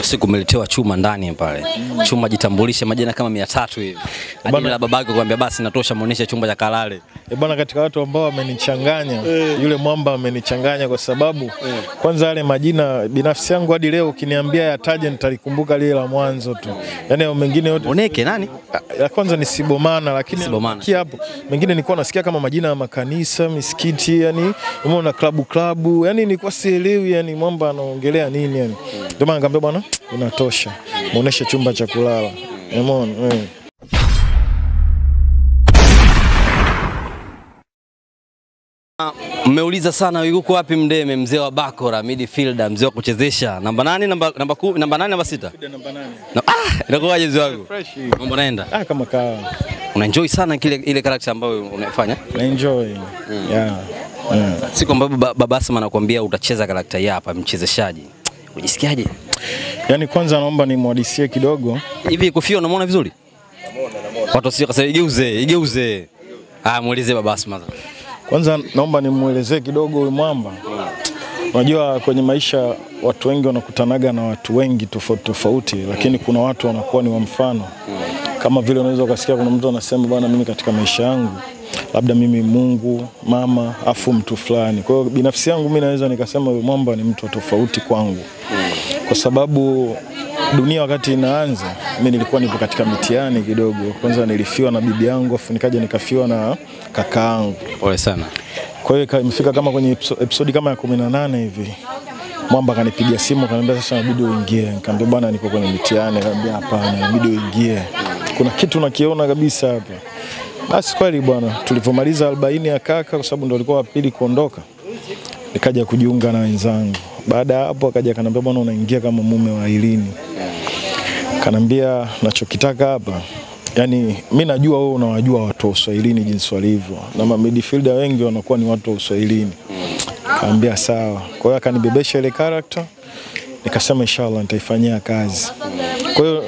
Siku umeletewa chuma ndani pale. Chuma jitambulishe majina kama 300 hivi. Hadi la babako kwambia basi natosha muoneshe chumba cha kalale. Bwana, katika watu ambao wamenichanganya, yule mwamba amenichanganya kwa sababu kwanza yale majina binafsi yangu hadi leo ukiniambia yataje nitalikumbuka lile la mwanzo tu. Yaani mengine yote Oneke nani? Ya kwanza ni Sibomana, lakini Sibomana. Hapo mengine nilikuwa nasikia kama majina ya makanisa, misikiti, yani umeona klabu, yani nilikuwa sielewi yani mwamba anaongelea nini yani. Ndio maana nikamwambia bwana inatosha. Muoneshe chumba cha kulala. Umeona? Mmeuliza sana yuko wapi Mdeme, mzee wa bakora, midfielder, mzee wa kuchezesha. Namba 8, namba 10, namba 8, namba 6. Namba 8. Inakuwaje mzee wangu? Mambo naenda? Kama kawa. Unaenjoy sana ile character ambayo unafanya? Na enjoy. Yeah. Siku ambapo baba Asma anakuambia utacheza character hii hapa mchezeshaji. Unajisikiaje? Yaani kwanza naomba nimwadisie kidogo. Hivi kofia unamuona vizuri? Namuona. Watu sio kasema igeuze. Muulize baba Asma. Kwanza naomba nimuelezee kidogo huyu mwamba. Unajua kwenye maisha watu wengi wanakutanaga na watu wengi tofauti, lakini kuna watu wanakuwa ni wa mfano. Kama vile unaweza ukasikia kuna mtu anasema bwana mimi katika maisha yangu labda mimi Mungu, mama, afu mtu fulani. Kwa hiyo binafsi yangu mimi naweza nikasema huyu mwamba ni mtu tofauti kwangu. Kwa sababu dunia wakati inaanza mimi nilikuwa nipo katika mitihani kidogo. Kwanza nilifiwa na bibi yangu, afu nikaja nikafiwa na kakaangu. Pole sana. Kwa hiyo imefika kama kwenye episode kama ya 18 hivi. Mwamba kanipigia simu kaniambia sasa inabidi uingie. Nikamwambia bwana nipo kwenye mitihani. Akaniambia hapana, inabidi uingie. Kuna kitu nakiona kabisa hapa. Basi kweli bwana, tulipomaliza 40 ya kaka kwa sababu ndio alikuwa wa pili kuondoka. Nikaja kujiunga na wenzangu. Baada ya hapo akaja akaniambia bwana unaingia kama mume wa Ailini. Kanambia nachokitaka hapa. Yani mimi najua wewe unawajua watu wa Uswahilini jinsi walivyo. Na midfielder wengi wanakuwa ni watu wa Uswahilini. Kaambia sawa. Kwa hiyo akanibebesha ile character. Nikasema inshallah nitaifanyia kazi. Kwa hiyo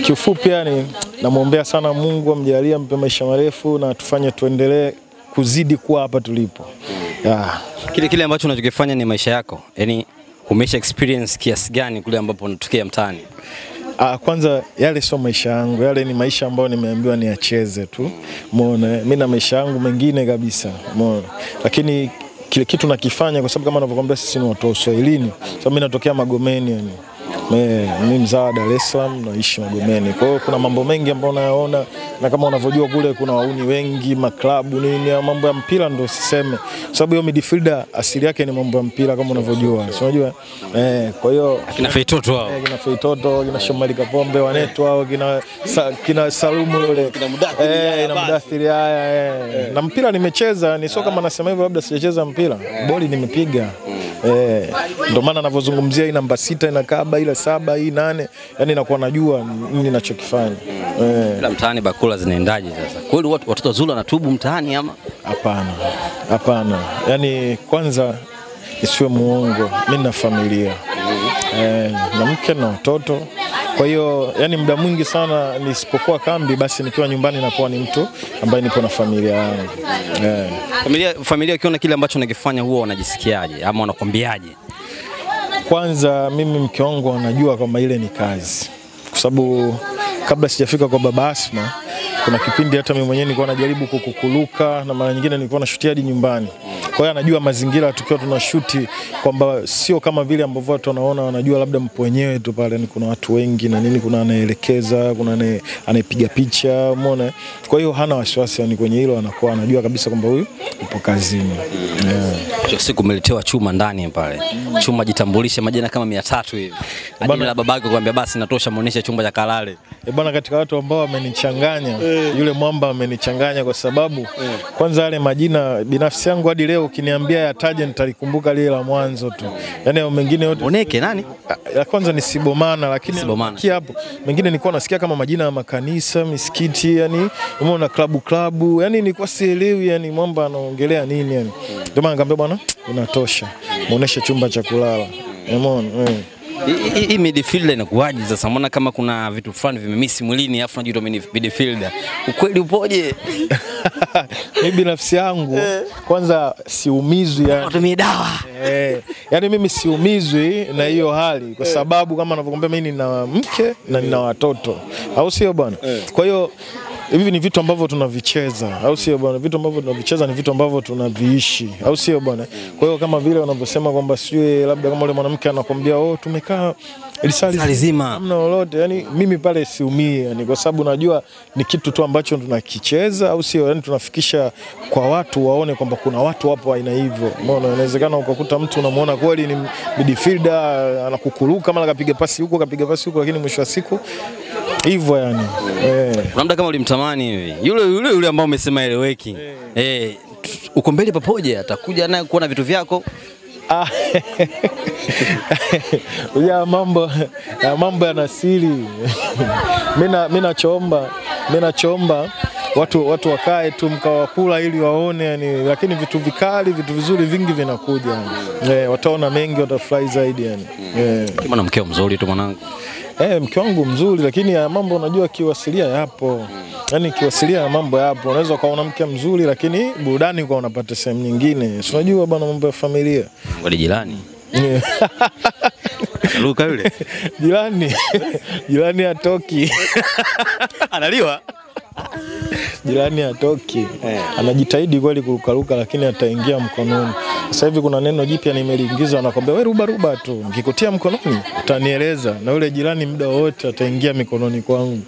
kiufupi yani namuombea sana Mungu amjalie ampe maisha marefu na tufanye tuendelee kuzidi kuwa hapa tulipo. Yeah. Kile ambacho unachokifanya ni maisha yako. Yaani umesha experience kiasi gani kule ambapo unatokea mtaani? Kwanza yale sio maisha yangu, yale ni maisha ambayo nimeambiwa niacheze tu. Umeona, mimi na maisha yangu mengine kabisa. Umeona. Lakini kile kitu nakifanya kwa sababu kama ninavyokuambia sisi ni watu wa Uswahilini. Sababu mimi natokea Magomeni yani. Mimi mzaa Dar es Salaam naishi Magomeni. Kwa hiyo kuna mambo mengi ambayo nayaona na kama unavyojua kule kuna wauni wengi, maklabu nini, mambo ya mpira ndio usiseme. Sababu hiyo midfielder asili yake ni mambo ya mpira kama unavyojua. Unajua? Kwa hiyo kina Feitoto hao. Kina Feitoto, kina Shomari Kapombe wanetu hao, kina Salumu yule, kina Mudathiri haya. Na mpira nimecheza, ni sio kama nasema hivyo labda sijacheza mpira. Boli nimepiga. Ndio maana ninavyozungumzia hii namba 6 inakaba ile 7 hii 8 yani nakuwa najua nini ninachokifanya. Bila mtaani bakula zinaendaje sasa? Kweli watoto wazuri wanatubu mtaani ama? Hapana. Yani kwanza isiwe muongo, mimi na familia. Na mke na watoto. Kwa hiyo yani muda mwingi sana nisipokuwa kambi basi nikiwa nyumbani nakuwa ni mtu ambaye nipo na familia yangu. Familia ikiona kile ambacho unakifanya huwa wanajisikiaje ama wanakwambiaje? Kwanza mimi mke wangu anajua kwamba ile ni kazi. Kwa sababu kabla sijafika kwa baba Asma kuna kipindi hata mimi mwenyewe nilikuwa najaribu kukukuluka na mara nyingine nilikuwa nashutia hadi nyumbani. Kwa hiyo anajua mazingira tukiwa tunashuti kwamba sio kama vile ambavyo watu wanaona, wanajua labda mpo wenyewe tu pale ni kuna watu wengi na nini, kuna anaelekeza, kuna anayepiga picha, umeona. Kwa hiyo hana wasiwasi yani kwenye hilo, anakuwa anajua kabisa kwamba huyu yupo kazini. Siku umeletewa chuma ndani pale. Chuma jitambulishe majina kama 300 hivi. Hadi la babako kwambia basi natosha muoneshe chumba cha kalale. Bwana, katika watu ambao wamenichanganya, yule mwamba amenichanganya kwa sababu kwanza yale majina binafsi yangu hadi leo ukiniambia yataje nitalikumbuka lile la mwanzo tu. Yaani mengine yote Oneke nani? Ya kwanza ni Sibomana, lakini hapo mengine nilikuwa nasikia kama majina ya makanisa, misikiti, yani umeona klabu, yani nilikuwa sielewi yani mwamba anaongelea nini yani. Ndio maana nikamwambia bwana inatosha. Muoneshe chumba cha kulala. Umeona? Hii midfielder inakuaje sasa? Mbona kama kuna vitu fulani vimemiss mwilini afu unajiita midfielder. Ukweli upoje? Mimi binafsi yangu kwanza siumizwi yani. Unatumia dawa. Yaani mimi siumizwi na hiyo hali kwa sababu kama ninavyokuambia mimi nina mke na nina watoto. Au sio bwana? Kwa hiyo hivi ni vitu ambavyo tunavicheza, au sio bwana? Vitu ambavyo tunavicheza ni vitu ambavyo tunaviishi, au sio bwana? Kwa hiyo kama vile wanavyosema kwamba sio labda kama yule mwanamke anakuambia tumekaa lisali zima hamna lolote, yani mimi pale siumii yani, kwa sababu najua ni kitu tu ambacho tunakicheza, au sio? Yani tunafikisha kwa watu waone kwamba kuna watu hapo aina hivyo. Umeona, inawezekana ukakuta mtu unamuona kweli ni midfielder anakukuruka kama akapiga pasi huko lakini mwisho wa siku hivyo yani. Labda kama ulimtamani hivi yule ambao umesema eleweki, uko mbele papoje atakuja naye kuona vitu vyako? Ya mambo yana siri. Mimi nachoomba watu wakae tu mkawakula ili waone yani, lakini vitu vikali, vitu vizuri vingi vinakuja yani. Wataona mengi, watafurahi zaidi yani. Kama mkeo mzuri tu mwanangu. Mke wangu mzuri, lakini ya mambo unajua kiwasilia yapo. Yaani kiwasilia ya mambo yapo. Unaweza kuona mke mzuri lakini burudani kwa unapata sehemu nyingine. Si unajua bwana mambo ya familia. Wale jirani. Luka yule. Jirani atoki. Analiwa. Jirani atoki. Anajitahidi kweli kurukaruka lakini ataingia mkononi. Sasa hivi kuna neno jipya nimeliingiza, anakuambia wewe ruba tu. Nikikutia mkononi utanieleza na yule jirani muda wote ataingia mikononi kwangu.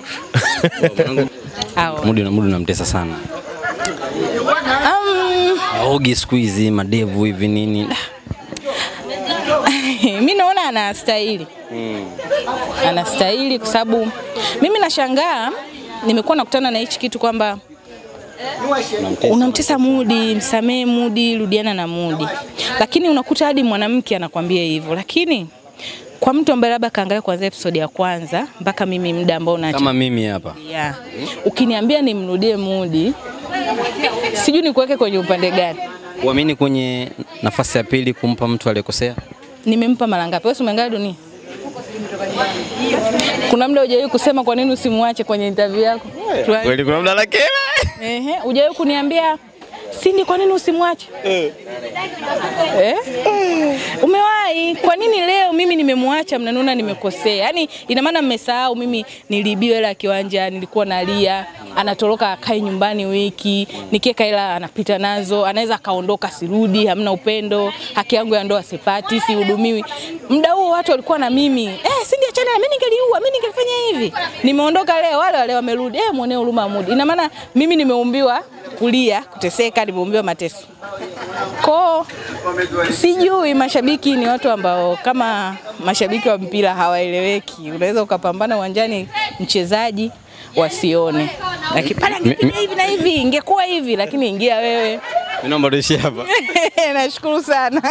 Mudi namtesa sana. Ogi siku hizi madevu hivi nini? Mimi naona anastahili. Anastahili kwa sababu mimi nashangaa nimekuwa nakutana na hichi kitu kwamba unamtesa Mudi, msamee Mudi, rudiana na Mudi. Lakini unakuta hadi mwanamke anakuambia hivyo. Lakini kwa mtu ambaye labda kaangalia kuanzia episode ya kwanza mpaka mimi muda ambao unaacha. Kama mimi hapa. Yeah. Ukiniambia nimrudie Mudi, sijui nikuweke kwenye upande gani. Uamini kwenye nafasi ya pili kumpa mtu aliyekosea? Nimempa mara ngapi? Wewe umeangalia Dunia? Kuna muda hujawahi kusema kwa nini usimwache kwenye interview yako? Kweli kuna muda lakini. Hujawahi kuniambia Cindy kwa nini usimwache? Umewahi? Kwa nini leo mimi nimemwacha mnaniona nimekosea? Yaani ina maana mmesahau mimi niliibiwa hela kiwanja, nilikuwa nalia, anatoroka akae nyumbani wiki, nikieka hela anapita nazo, anaweza kaondoka sirudi, hamna upendo, haki yangu ya ndoa sipati, sihudumiwi. Muda huo watu walikuwa na mimi, Cindy achana, mimi ningeliua, mimi ningefanya hivi. Nimeondoka leo, wale wamerudi, muone huruma Mudi. Ina maana mimi nimeumbiwa kulia, kuteseka, nimeumbiwa mateso. Sijui mashabiki ni watu ambao kama mashabiki wa mpira hawaeleweki. Unaweza ukapambana uwanjani mchezaji wasione. Lakini pana hivi na hivi, ingekuwa hivi lakini ingia wewe. Mimi naomba tuishie hapa. Nashukuru sana.